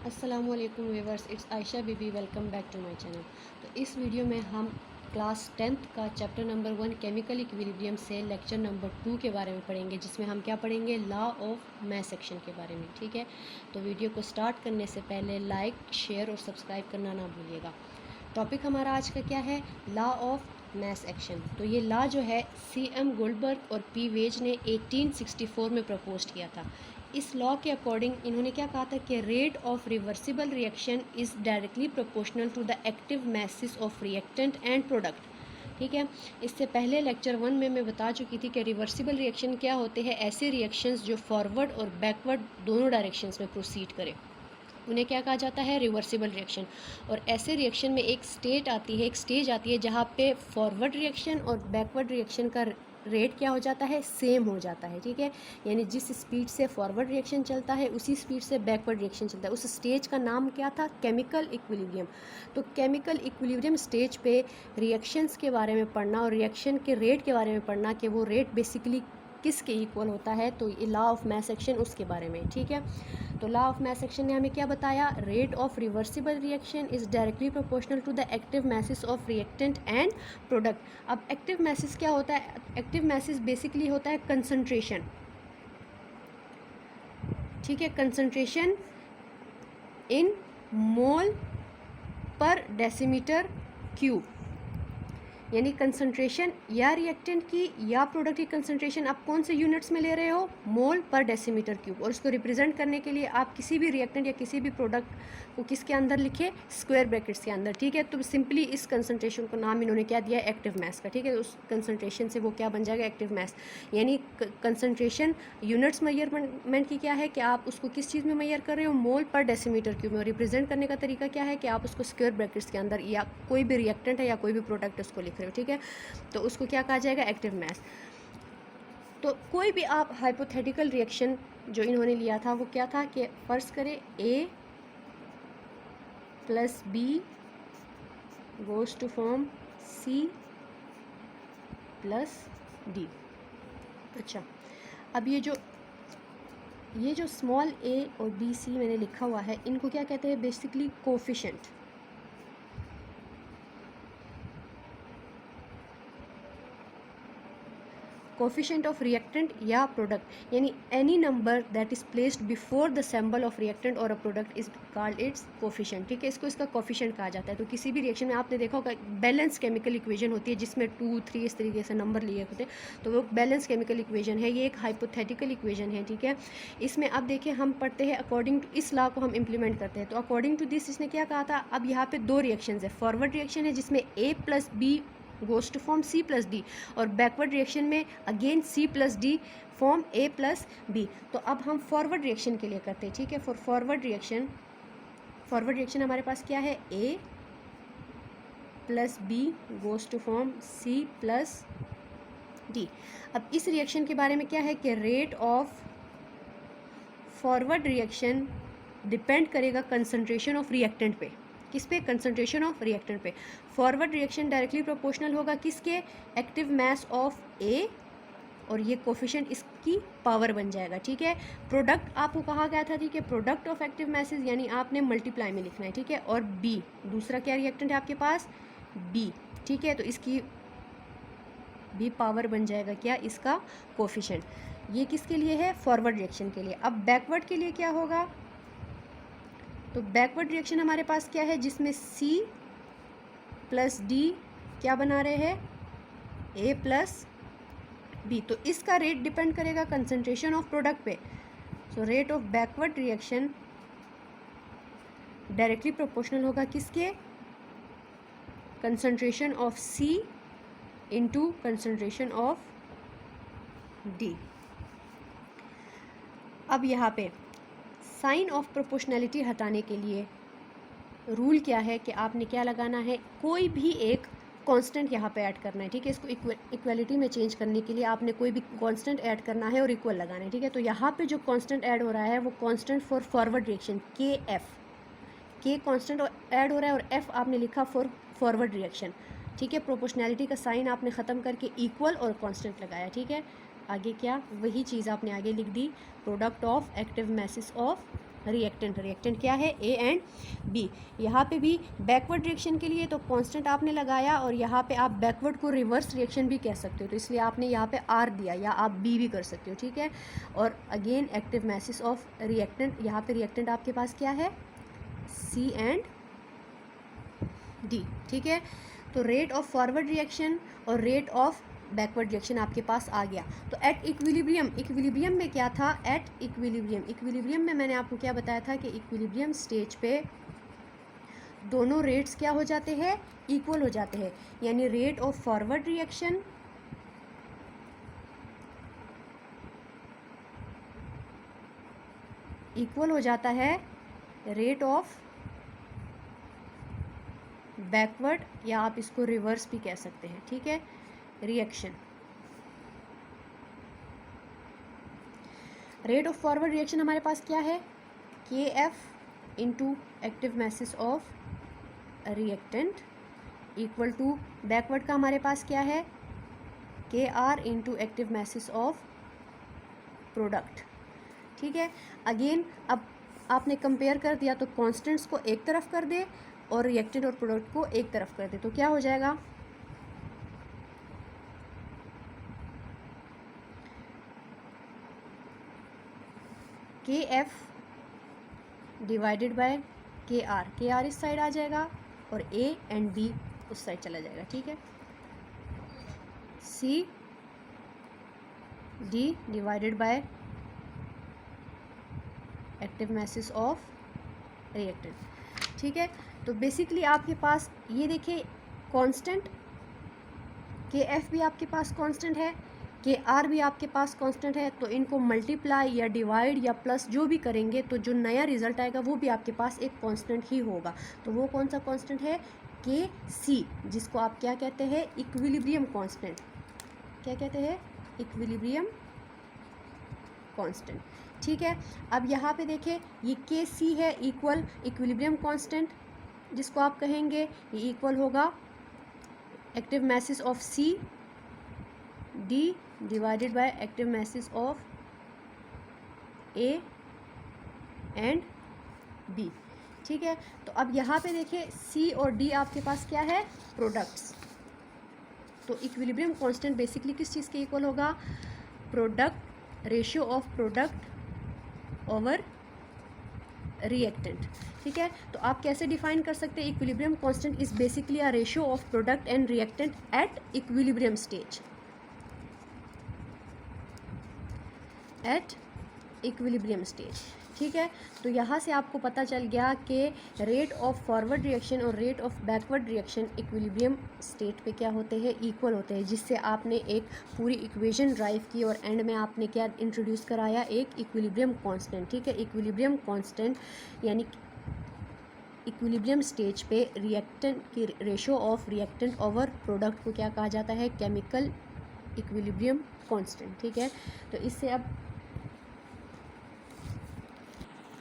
अस्सलामुअलैकुम viewers, it's Ayesha Bibi. Welcome back to my channel. तो इस वीडियो में हम क्लास 10th का चैप्टर नंबर 1 केमिकल इक्विलिब्रियम से लेक्चर नंबर 2 के बारे में पढ़ेंगे, जिसमें हम क्या पढ़ेंगे, लॉ ऑफ मास एक्शन के बारे में। ठीक है, तो वीडियो को स्टार्ट करने से पहले लाइक, शेयर और सब्सक्राइब करना ना भूलिएगा। टॉपिक हमारा आज का क्या है, लॉ ऑफ मास एक्शन। तो ये लॉ जो है C.M. गोल्डबर्ग और P. वेज ने 1864 में प्रपोज किया था। इस लॉ के अकॉर्डिंग इन्होंने क्या कहा था कि rate of reversible reaction is directly proportional to the active masses of reactant and product. ठीक है, इससे पहले लेक्चर 1 में मैं बता चुकी थी कि रिवर्सिबल रिएक्शन क्या होते हैं। ऐसे रिएक्शंस जो फॉरवर्ड और बैकवर्ड दोनों डायरेक्शंस में प्रोसीड करें, उन्हें क्या कहा जाता है, रिवर्सिबल रिएक्शन। और ऐसे रिएक्शन में एक स्टेज आती है जहाँ पे फॉरवर्ड रिएक्शन और बैकवर्ड रिएक्शन का रेट क्या हो जाता है, सेम हो जाता है। ठीक है, यानी जिस स्पीड से फॉरवर्ड रिएक्शन चलता है उसी स्पीड से बैकवर्ड रिएक्शन चलता है। उस स्टेज का नाम क्या था, केमिकल इक्विलिब्रियम। तो केमिकल इक्विलिब्रियम स्टेज पे रिएक्शंस के बारे में पढ़ना और रिएक्शन के रेट के बारे में पढ़ना कि वो रेट बेसिकली किसके इक्वल होता है, तो ये लॉ ऑफ मास एक्शन उसके बारे में। ठीक है, तो लॉ ऑफ मास एक्शन ने हमें क्या बताया, rate of reversible reaction is directly proportional to the active masses of reactant and product. अब एक्टिव मैसेस क्या होता है, एक्टिव मैसेस बेसिकली होता है कंसंट्रेशन। ठीक है, कंसंट्रेशन इन मोल पर डेसीमीटर क्यूब, यानी कंसंट्रेशन या रिएक्टेंट की या प्रोडक्ट की कंसंट्रेशन आप कौन से यूनिट्स में ले रहे हो, मोल पर डेसीमीटर क्यूब। और इसको रिप्रेजेंट करने के लिए आप किसी भी रिएक्टेंट या किसी भी प्रोडक्ट को किसके अंदर लिखे, स्क्वायर ब्रैकेट्स के अंदर। ठीक है, तो सिंपली इस कंसंट्रेशन को नाम इन्होंने क्या दिया, एक्टिव मास का। ठीक है, उस कंसंट्रेशन से वो क्या बन जाएगा, एक्टिव मास। यानी कंसंट्रेशन यूनिट्स मेजरमेंट की क्या है कि आप उसको किस चीज़ में मेजर कर रहे हो, मोल पर डेसीमीटर क्यूब में। और रिप्रेजेंट करने का तरीका क्या है कि आप उसको स्क्वायर ब्रैकेट्स के अंदर या कोई भी रिएक्टेंट है या कोई भी प्रोडक्ट उसको लिख रहे हो। ठीक है, तो उसको क्या कहा जाएगा, एक्टिव मास। तो कोई भी आप हाइपोथेटिकल रिएक्शन जो इन्होंने लिया था वो क्या था कि फर्ज करें A plus B goes to form C plus D। अच्छा, अब ये जो स्मॉल a और B C मैंने लिखा हुआ है, इनको क्या कहते हैं, basically coefficient. Coefficient of reactant या प्रोडक्ट, यानी any number that is placed before the symbol of reactant और a product is called its coefficient. ठीक है, इसको इसका कोफिशिएंट कहा जाता है। तो किसी भी रिएक्शन में आपने देखा होगा बैलेंस केमिकल इक्वेशन होती है जिसमें 2, 3 इस तरीके से नंबर लिए होते हैं, तो वो बैलेंस केमिकल इक्वेशन है। ये एक हाइपोथेटिकल इक्वेशन है। ठीक है, इसमें अब देखिए हम पढ़ते हैं अकॉर्डिंग टू इस लॉ को हम इंप्लीमेंट करते हैं। तो अकॉर्डिंग टू दिस इसने क्या कहा था, अब यहाँ पे दो रिएक्शन है। फॉरवर्ड रिएक्शन है जिसमें A plus B goes to form C plus D, और बैकवर्ड रिएक्शन में again C plus D form A plus B। तो अब हम फॉरवर्ड रिएक्शन के लिए करते हैं। ठीक है, फॉर फॉरवर्ड रिएक्शन हमारे पास क्या है, A plus B goes to form C plus D। अब इस रिएक्शन के बारे में क्या है कि rate of forward reaction depend करेगा कंसंट्रेशन ऑफ रिएक्टेंट पे। किस पे, कंसंट्रेशन ऑफ रिएक्टेंट पे। फॉरवर्ड रिएक्शन डायरेक्टली प्रोपोर्शनल होगा किसके, एक्टिव मास ऑफ A, और ये कोफिशिएंट इसकी पावर बन जाएगा। ठीक है, प्रोडक्ट आपको कहा गया था, ठीक है, प्रोडक्ट ऑफ एक्टिव मैसेज यानी आपने मल्टीप्लाई में लिखना है। ठीक है, और B दूसरा क्या रिएक्टेंट है आपके पास, B। ठीक है, तो इसकी भी पावर बन जाएगा क्या, इसका कोफिशिएंट। ये किसके लिए है, फॉरवर्ड रिएक्शन के लिए। अब बैकवर्ड के लिए क्या होगा, तो बैकवर्ड रिएक्शन हमारे पास क्या है, जिसमें C प्लस D क्या बना रहे हैं, A प्लस B। तो इसका रेट डिपेंड करेगा कंसंट्रेशन ऑफ प्रोडक्ट पे। So rate of backward reaction directly proportional होगा किसके, concentration of C into concentration of D। अब यहाँ पे साइन ऑफ प्रोपोर्शनैलिटी हटाने के लिए रूल क्या है कि आपने क्या लगाना है, कोई भी एक कांस्टेंट यहाँ पे ऐड करना है। ठीक है, इसको इक्वलिटी में चेंज करने के लिए आपने कोई भी कांस्टेंट ऐड करना है और इक्वल लगाना है। ठीक है, तो यहाँ पे जो कांस्टेंट ऐड हो रहा है वो कांस्टेंट फॉर फॉरवर्ड रिएक्शन के कांस्टेंट ऐड हो रहा है, और F आपने लिखा फॉर फॉरवर्ड रिएक्शन। ठीक है, प्रोपोर्शनैलिटी का साइन आपने ख़त्म करके इक्वल और कांस्टेंट लगाया। ठीक है, आगे क्या, वही चीज़ आपने आगे लिख दी, product of active masses of reactant क्या है, ए एंड बी। यहाँ पे भी बैकवर्ड रिएक्शन के लिए तो कांस्टेंट आपने लगाया, और यहाँ पे आप बैकवर्ड को रिवर्स रिएक्शन भी कह सकते हो, तो इसलिए आपने यहाँ पे आर दिया, या आप बी भी कर सकते हो, ठीक है। और again active message of reactant, यहाँ पे रिएक्टेंट आपके पास क्या है, सी एंड डी, ठीक है। तो रेट ऑफ फॉरवर्ड रिएक्शन और रेट ऑफ बैकवर्ड रिएक्शन आपके पास आ गया। तो एट इक्विलिब्रियम में क्या था, एट इक्विलिब्रियम में मैंने आपको क्या बताया था कि इक्विलिब्रियम स्टेज पे दोनों रेट्स क्या हो जाते हैं, इक्वल हो जाते हैं, यानी rate of forward reaction equal हो जाता है रेट ऑफ बैकवर्ड, या आप इसको रिवर्स भी कह सकते हैं, ठीक है, reaction. Rate of forward reaction हमारे पास क्या है, K F into active message of reactant equal to backward का हमारे पास क्या है, K R into active message of product, ठीक है। अगेन अब आपने कंपेयर कर दिया, तो कॉन्स्टेंट्स को एक तरफ कर दे और रिएक्टेंट और प्रोडक्ट को एक तरफ कर दे, तो क्या हो जाएगा, K F divided by K R इस साइड आ जाएगा और ए एंड बी उस साइड चला जाएगा, ठीक है। C D divided by active message of reactant, ठीक है। तो बेसिकली आपके पास ये देखिए कांस्टेंट के एफ भी आपके पास कांस्टेंट है, के आर भी आपके पास कांस्टेंट है, तो इनको मल्टीप्लाई या डिवाइड या प्लस जो भी करेंगे तो जो नया रिजल्ट आएगा वो भी आपके पास एक कांस्टेंट ही होगा। तो वो कौन सा कांस्टेंट है, के सी, जिसको आप क्या कहते हैं, इक्विलिब्रियम कांस्टेंट। क्या कहते हैं, इक्विलिब्रियम कांस्टेंट, ठीक है। अब यहाँ पे देखें, ये के सी है इक्वल इक्विलिब्रियम कांस्टेंट, जिसको आप कहेंगे ये इक्वल होगा active message of C D divided by active message of A and B, ठीक है। तो अब यहाँ पे देखिए सी और डी आपके पास क्या है, प्रोडक्ट्स। तो इक्विलिब्रियम कांस्टेंट बेसिकली किस चीज़ के इक्वल होगा, product, ratio of product over reactant, ठीक है। तो आप कैसे डिफाइन कर सकते हैं, equilibrium constant is basically a ratio of product and reactant at equilibrium stage, at equilibrium stage, ठीक है। तो यहाँ से आपको पता चल गया कि रेट ऑफ फॉरवर्ड रिएक्शन और rate of backward reaction equilibrium state पे क्या होते हैं, इक्वल होते हैं, जिससे आपने एक पूरी इक्वेशन ड्राइव की और एंड में आपने क्या इंट्रोड्यूस कराया, एक इक्विलिब्रियम कांस्टेंट, ठीक है। इक्विलिब्रियम कांस्टेंट यानी इक्विलिब्रियम स्टेज पे रिएक्टेंट की ratio of reactant over product को क्या कहा जाता है, केमिकल इक्विलिब्रियम कांस्टेंट, ठीक है। तो इससे अब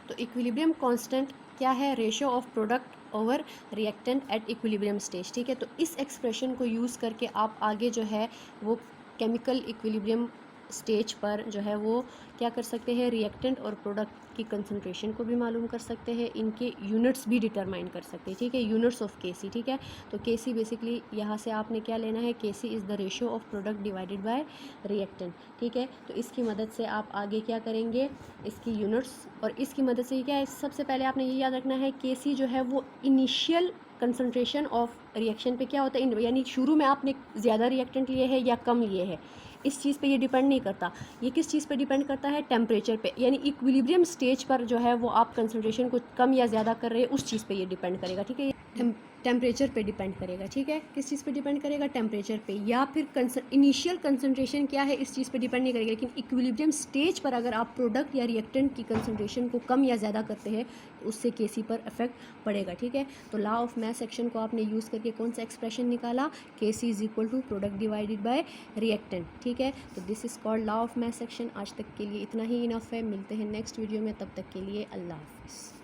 तो इक्विलिब्रियम कांस्टेंट क्या है, ratio of product over reactant at equilibrium stage, ठीक है। तो इस एक्सप्रेशन को यूज़ करके आप आगे जो है वो केमिकल इक्विलिब्रियम स्टेज पर जो है वो क्या कर सकते हैं, रिएक्टेंट और प्रोडक्ट की कंसंट्रेशन को भी मालूम कर सकते हैं, इनके यूनिट्स भी डिटरमाइन कर सकते हैं, ठीक है, यूनिट्स ऑफ केसी, ठीक है। तो केसी बेसिकली यहाँ से आपने क्या लेना है, K C is the ratio of product divided by reactant, ठीक है। तो इसकी मदद से आप आगे क्या करेंगे, इसकी यूनिट्स, और इसकी मदद से क्या है, सबसे पहले आपने ये याद रखना है, केसी जो है वो इनिशियल कंसंट्रेशन ऑफ रिएक्शन पे क्या होता है, यानी शुरू में आपने ज़्यादा रिएक्टेंट लिए हैं या कम लिए हैं, इस चीज़ पे ये डिपेंड नहीं करता। ये किस चीज़ पे डिपेंड करता है, टेम्परेचर पे, यानी इक्विलिब्रियम स्टेज पर जो है वो आप कंसंट्रेशन को कम या ज़्यादा कर रहे हैं, उस चीज़ पे ये डिपेंड करेगा, ठीक है। टेम्परेचर पे डिपेंड करेगा, ठीक है। किस चीज़ पे डिपेंड करेगा, टेम्परेचर पे, या फिर इनिशियल कंसंट्रेशन क्या है इस चीज़ पे डिपेंड नहीं करेगा, लेकिन इक्विलिब्रियम स्टेज पर अगर आप प्रोडक्ट या रिएक्टेंट की कंसंट्रेशन को कम या ज़्यादा करते हैं तो उससे केसी पर इफेक्ट पड़ेगा, ठीक है। तो लॉ ऑफ मैस सेक्शन को आपने यूज़ करके कौन सा एक्सप्रेशन निकाला, K C is equal to product divided by reactant, ठीक है। तो this is called law of mass section. आज तक के लिए इतना ही इनफ है, मिलते हैं नेक्स्ट वीडियो में, तब तक के लिए अल्लाह हाफिज़।